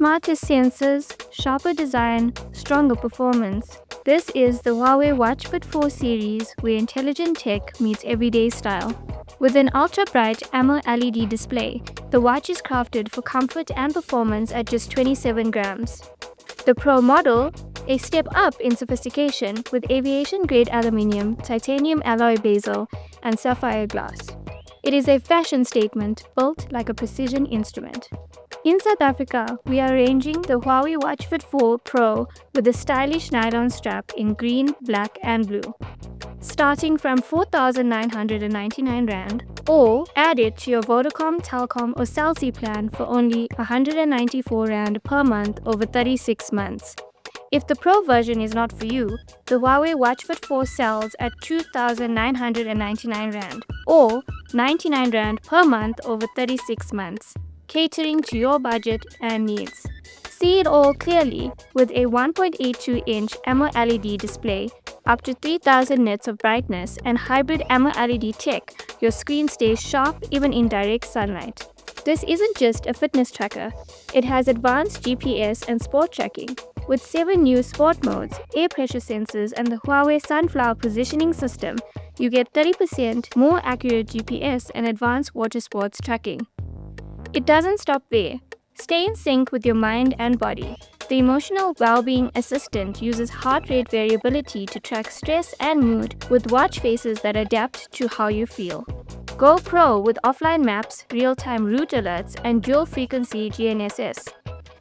Smarter sensors, sharper design, stronger performance. This is the Huawei Watch Fit 4 series, where intelligent tech meets everyday style. With an ultra-bright AMOLED LED display, the watch is crafted for comfort and performance at just 27 grams. The Pro model, a step up in sophistication with aviation-grade aluminium, titanium alloy bezel, and sapphire glass. It is a fashion statement built like a precision instrument. In South Africa, we are ranging the Huawei Watch Fit 4 Pro with a stylish nylon strap in green, black, and blue. Starting from 4,999 Rand, or add it to your Vodacom, Telkom, or Cell C plan for only 194 Rand per month over 36 months. If the Pro version is not for you, the Huawei Watch Fit 4 sells at 2,999 Rand, or 99 Rand per month over 36 months, catering to your budget and needs. See it all clearly with a 1.82-inch AMOLED LED display, up to 3000 nits of brightness, and hybrid AMOLED LED tech. Your screen stays sharp even in direct sunlight. This isn't just a fitness tracker. It has advanced GPS and sport tracking. With 7 new sport modes, air pressure sensors, and the Huawei Sunflower Positioning System, you get 30% more accurate GPS and advanced water sports tracking. It doesn't stop there. Stay in sync with your mind and body. The Emotional Wellbeing Assistant uses heart rate variability to track stress and mood with watch faces that adapt to how you feel. Go Pro with offline maps, real-time route alerts, and dual-frequency GNSS.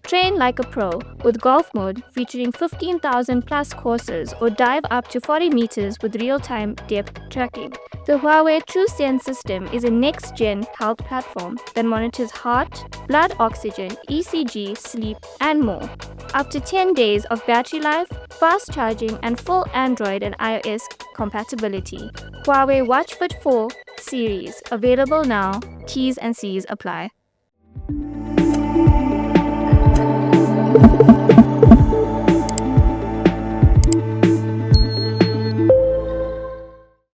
Train like a pro with golf mode featuring 15,000 plus courses, or dive up to 40 meters with real-time depth tracking. The Huawei TrueSense system is a next-gen health platform that monitors heart, blood oxygen, ECG, sleep, and more. Up to 10 days of battery life, fast charging, and full Android and iOS compatibility. Huawei Watch Fit 4 series, available now. T's and C's apply.